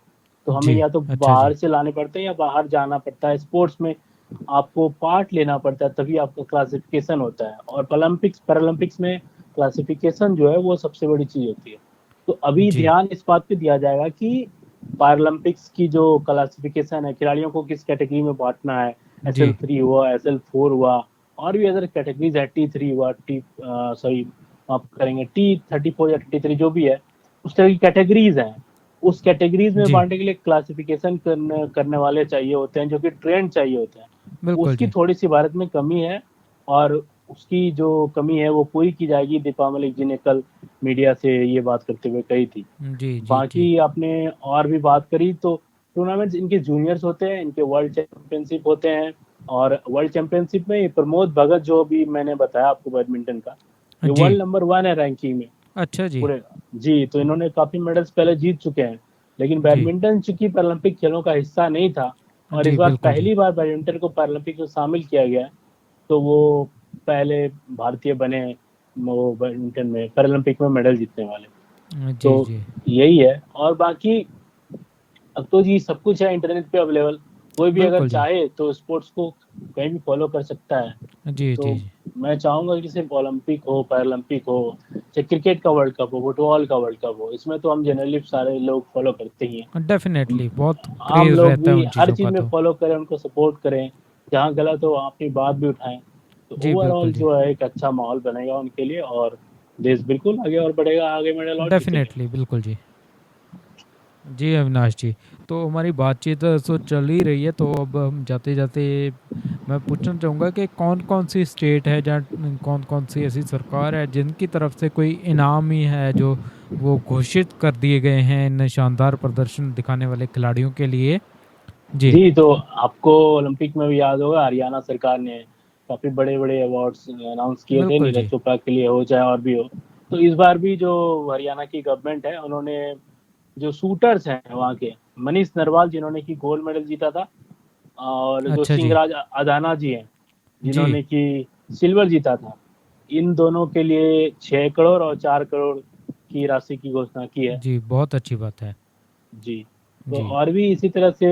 तो हमें जी या तो अच्छा जी। बाहर से लाने पड़ते हैं या बाहर जाना पड़ता है, स्पोर्ट्स में आपको पार्ट लेना पड़ता है तभी आपका क्लासिफिकेशन होता है। और पैरालंपिक्स में क्लासिफिकेशन जो है वो सबसे बड़ी चीज होती है। तो अभी जी ध्यान इस बात पे दिया जाएगा कि पैरालंपिक्स की जो क्लासिफिकेशन है, खिलाड़ियों को किस कैटेगरी में बांटना है, जी SL3 हुआ, SL4 हुआ, और भी अदर कैटेगरीज है, T3 हुआ, सॉरी आप करेंगे T34 या T3 जो भी है, उस तरह की कैटेगरीज हैं। उस कैटेगरीज में जी बांटने के लिए क्लासिफिकेशन करने वाले चाहिए होते हैं, जो कि ट्रेंड चाहिए होते हैं। बिल्कुल उसकी जी। थोड़ी सी भारत में कमी है, और उसकी जो कमी है वो पूरी की जाएगी। दीपा मलिक जी ने कल मीडिया से ये बात करते हुए कही थी। जी जी जी बाकी आपने और भी बात करी तो टूर्नामेंट्स इनके जूनियर्स होते हैं, इनके वर्ल्ड चैंपियनशिप होते हैं, और वर्ल्ड चैंपियनशिप में प्रमोद भगत जो भी मैंने बताया आपको बैडमिंटन का, ये जी वर्ल्ड नंबर 1 है रैंकिंग में अच्छा जी। पूरे। जी, तो इन्होंने काफी मेडल्स पहले जीत चुके हैं, लेकिन जी बैडमिंटन चूंकि पैरालंपिक खेलों का हिस्सा नहीं था, और जी इस बार बिल्कुल जी। पहली बार बैडमिंटन को पैरालंपिक में शामिल किया गया है, तो वो पहले भारतीय बने वो बैडमिंटन में पैरालंपिक में मेडल जीतने वाले। जी तो जी यही है। और बाकी अब तो जी सब कुछ है इंटरनेट पे अवेलेबल, कोई भी अगर बिल्कुल जी। चाहे तो स्पोर्ट्स को कहीं भी फॉलो कर सकता है। जी तो जी जी मैं चाहूंगा कि सिर्फ ओलंपिक हो, पैरालंपिक हो, चाहे क्रिकेट का वर्ल्ड कप हो, फुटबॉल का वर्ल्ड कप हो, इसमें तो हम जनरली सारे लोग फॉलो करते ही हैं। डेफिनेटली बहुत आम क्रेज लोग रहता है भी उन हर चीज़ों चीज का में तो। फॉलो करें, उनको सपोर्ट करें, जहाँ गलत हो अपनी बात भी उठाएं। तो जी ओवरऑल बिल्कुल जी, जो है एक अच्छा माहौल बनेगा उनके लिए और देश बिल्कुल आगे और बढ़ेगा, आगे मेडल और जीतेंगे। डेफिनेटली बिल्कुल जी। जी अविनाश जी, तो हमारी बातचीत तो चल ही रही है, तो अब हम जाते जाते मैं पूछना चाहूँगा कि कौन कौन सी स्टेट है जहाँ कौन कौन सी ऐसी सरकार है जिनकी तरफ से कोई इनाम ही है जो वो घोषित कर दिए गए हैं इन शानदार प्रदर्शन दिखाने वाले खिलाड़ियों के लिए। जी जी, तो आपको ओलंपिक में भी याद होगा हरियाणा सरकार ने काफ़ी बड़े-बड़े अवार्ड्स अनाउंस किए थे, बिल्कुल नीरज जी। चोपड़ा के लिए हो चाहे और भी हो। तो इस बार भी जो हरियाणा की गवर्नमेंट है, उन्होंने जो शूटर्स हैं वहाँ के, मनीष नरवाल जिन्होंने कि गोल्ड मेडल जीता था और जो अच्छा जी। सिंहराज अदाना जी हैं, जी जिन्होंने कि सिल्वर जीता था। इन दोनों के लिए 6 करोड़ और 4 करोड़ की राशि की घोषणा की है। जी, बहुत अच्छी बात है। जी, तो जी और भी इसी तरह से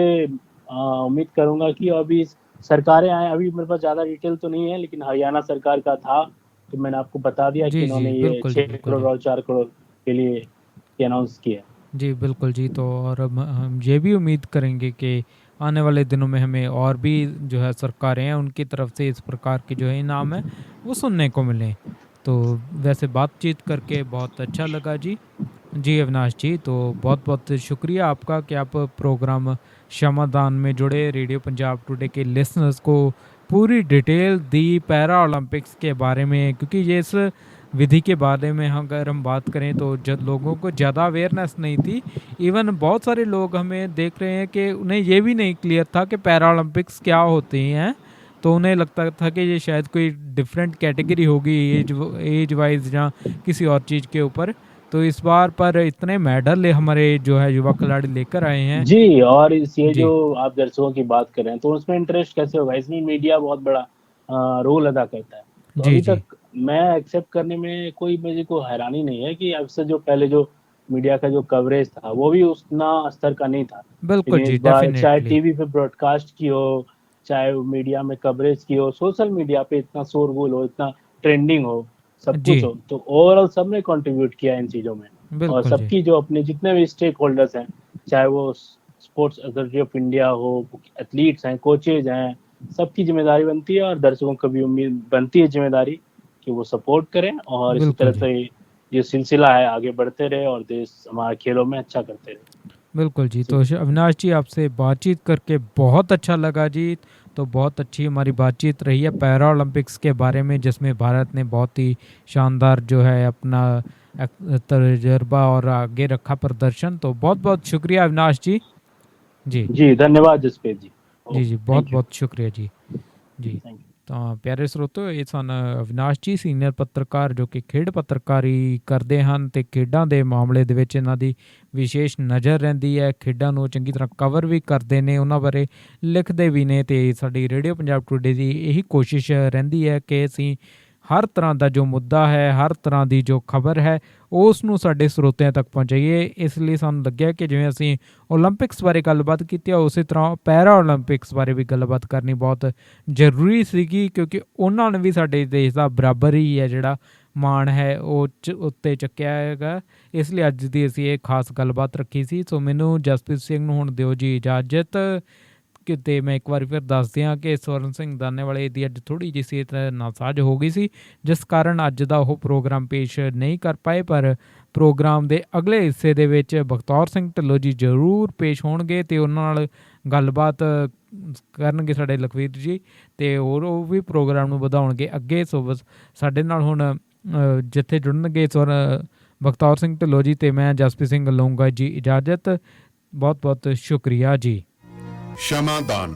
उम्मीद करूँगा कि और भी सरकारें आएँ, अभी मेरे पास ज़्यादा डिटेल तो नहीं है, लेकिन हरियाणा सरकार का था, तो मैंने आपको बता दिया कि जी जी इन्होंने ये बिल्कुल जी 6 बिल्कुल करोड़ जी। और 4 करोड़ के लिए ये अनाउंस किया है। जी, बिल्कुल जी। तो और हम ये भी उम्मीद करेंगे कि आने वाले दिनों में हमें और भी जो है सरकारें हैं उनकी तरफ से इस प्रकार के जो है इनाम है वो सुनने को मिलें। तो वैसे बातचीत करके बहुत अच्छा लगा जी। जी अविनाश जी, तो बहुत-बहुत शुक्रिया आपका कि आप प्रोग्राम क्षमादान में जुड़े, रेडियो पंजाब टुडे के लिसनर्स को पूरी डिटेल दी पैरा ओलंपिक्स के बारे में, क्योंकि ये इस विधि के बारे में अगर हम बात करें तो जब लोगों को ज़्यादा अवेयरनेस नहीं थी। इवन बहुत सारे लोग हमें देख रहे हैं कि उन्हें ये भी नहीं क्लियर था कि पैरा ओलंपिक्स क्या होती हैं। तो उन्हें लगता था कि ये शायद कोई डिफरेंट कैटेगरी होगी एज वाइज या किसी और चीज़ के ऊपर। तो इस बार पर इतने मेडल हमारे जो है युवा खिलाड़ी लेकर आए हैं। जी, और इस ये जो जी आप दर्शकों की बात कर रहे हैं, तो उसमें इंटरेस्ट कैसे होगा? इसमें मीडिया बहुत बड़ा रोल अदा करता है। तो जी अभी जी तक मैं एक्सेप्ट करने में कोई मेरे को हैरानी नहीं है कि अब से जो पहले जो मीडिया का जो कवरेज था, वो भी उतना स्तर का नहीं था। बिल्कुल लेकिन जी इस बार चाहे डेफिनेटली। टीवी पे ब्रॉडकास्ट की हो, चाहे वो मीडिया में कवरेज की हो, सोशल मीडिया पे इतना शोरगुल हो, इतना ट्रेंडिंग हो, सब कुछ जी हो, तो ओवरऑल सबने कंट्रीब्यूट किया इन चीज़ों में। और बिल्कुल जी। सबकी जो अपने जितने भी स्टेक होल्डर्स हैं, चाहे वो स्पोर्ट्स अथॉरिटी ऑफ इंडिया हो, एथलीट्स हैं, कोचेज हैं, सबकी ज़िम्मेदारी बनती है और दर्शकों को भी उम्मीद बनती है ज़िम्मेदारी कि वो सपोर्ट करें और इसी बिल्कुल तरह जी से ये सिलसिला है आगे बढ़ते रहे और देश हमारा खेलों में अच्छा करते रहे। बिल्कुल जी। जी। तो अविनाश जी आपसे बातचीत करके बहुत अच्छा लगा जी। तो बहुत अच्छी हमारी बातचीत रही है पैरा ओलंपिक्स के बारे में, जिसमें भारत ने बहुत ही शानदार जो है अपना तजर्बा और आगे रखा प्रदर्शन। तो बहुत बहुत शुक्रिया अविनाश जी। जी जी, धन्यवाद जसप्रीत जी। जी जी ओके, बहुत थैंक यू, बहुत शुक्रिया जी। ਜੀ थैंक यू। ਤਾਂ ਪਿਆਰੇ ਸਰੋਤਿਓ, ਇਹ ਸਨ ਅਵਿਨਾਸ਼ ਜੀ, ਸੀਨੀਅਰ ਪੱਤਰਕਾਰ ਜੋ ਕਿ ਖੇਡ ਪੱਤਰਕਾਰੀ ਕਰਦੇ ਹਨ ਅਤੇ ਖੇਡਾਂ ਦੇ ਮਾਮਲੇ ਦੇ ਵਿੱਚ ਇਹਨਾਂ ਦੀ ਵਿਸ਼ੇਸ਼ ਨਜ਼ਰ ਰਹਿੰਦੀ ਹੈ। ਖੇਡਾਂ ਨੂੰ ਚੰਗੀ ਤਰ੍ਹਾਂ ਕਵਰ ਵੀ ਕਰਦੇ ਨੇ, ਉਹਨਾਂ ਬਾਰੇ ਲਿਖਦੇ ਵੀ ਨੇ। ਅਤੇ ਸਾਡੀ ਰੇਡੀਓ ਪੰਜਾਬ ਟੂਡੇ ਦੀ ਇਹੀ ਕੋਸ਼ਿਸ਼ ਰਹਿੰਦੀ ਹੈ ਕਿ ਅਸੀਂ ਹਰ ਤਰ੍ਹਾਂ ਦਾ ਜੋ ਮੁੱਦਾ ਹੈ, ਹਰ ਤਰ੍ਹਾਂ ਦੀ ਜੋ ਖਬਰ ਹੈ, ਉਸ ਨੂੰ ਸਾਡੇ ਸਰੋਤਿਆਂ ਤੱਕ ਪਹੁੰਚਾਈਏ। ਇਸ ਲਈ ਸਾਨੂੰ ਲੱਗਿਆ ਕਿ ਜਿਵੇਂ ਅਸੀਂ ਓਲੰਪਿਕਸ ਬਾਰੇ ਗੱਲਬਾਤ ਕੀਤੀ ਹੈ, ਉਸੇ ਤਰ੍ਹਾਂ ਪੈਰਾ ਓਲੰਪਿਕਸ ਬਾਰੇ ਵੀ ਗੱਲਬਾਤ ਕਰਨੀ ਬਹੁਤ ਜ਼ਰੂਰੀ ਸੀਗੀ, ਕਿਉਂਕਿ ਉਹਨਾਂ ਨੇ ਵੀ ਸਾਡੇ ਦੇਸ਼ ਦਾ ਬਰਾਬਰ ਹੀ ਹੈ ਜਿਹੜਾ ਮਾਣ ਹੈ ਉਹ ਉੱਤੇ ਚੱਕਿਆ ਹੈਗਾ। ਇਸ ਲਈ ਅੱਜ ਦੀ ਅਸੀਂ ਇਹ ਖਾਸ ਗੱਲਬਾਤ ਰੱਖੀ ਸੀ। ਸੋ ਮੈਨੂੰ ਜਸਪ੍ਰੀਤ ਸਿੰਘ ਨੂੰ ਹੁਣ ਦਿਓ ਜੀ ਇਜਾਜ਼ਤ। ਕਿਤੇ ਮੈਂ ਇੱਕ ਵਾਰੀ ਫਿਰ ਦੱਸ ਦਿਆਂ ਕਿ ਸਵਰਨ ਸਿੰਘ ਦਾਨੇਵਾਲੇ ਦੀ ਅੱਜ ਥੋੜ੍ਹੀ ਜਿਹੀ ਸਿਹਤ ਨਾਸਾਜ਼ ਹੋ ਗਈ ਸੀ, ਜਿਸ ਕਾਰਨ ਅੱਜ ਦਾ ਉਹ ਪ੍ਰੋਗਰਾਮ ਪੇਸ਼ ਨਹੀਂ ਕਰ ਪਾਏ। ਪਰ ਪ੍ਰੋਗਰਾਮ ਦੇ ਅਗਲੇ ਹਿੱਸੇ ਦੇ ਵਿੱਚ ਬਖਤੌਰ ਸਿੰਘ ਢਿੱਲੋਂ ਜੀ ਜ਼ਰੂਰ ਪੇਸ਼ ਹੋਣਗੇ ਅਤੇ ਉਹਨਾਂ ਨਾਲ ਗੱਲਬਾਤ ਕਰਨਗੇ ਸਾਡੇ ਲਖਵੀਰ ਜੀ, ਅਤੇ ਹੋਰ ਉਹ ਵੀ ਪ੍ਰੋਗਰਾਮ ਨੂੰ ਵਧਾਉਣਗੇ ਅੱਗੇ। ਸੋ ਬਸ ਸਾਡੇ ਨਾਲ ਹੁਣ ਜਿੱਥੇ ਜੁੜਨਗੇ ਬਖਤੌਰ ਸਿੰਘ ਢਿੱਲੋਂ ਜੀ ਅਤੇ ਮੈਂ ਜਸਪ੍ਰੀਤ ਸਿੰਘ ਲਊਂਗਾ ਜੀ ਇਜਾਜ਼ਤ। ਬਹੁਤ ਬਹੁਤ ਸ਼ੁਕਰੀਆ ਜੀ। Shamadan.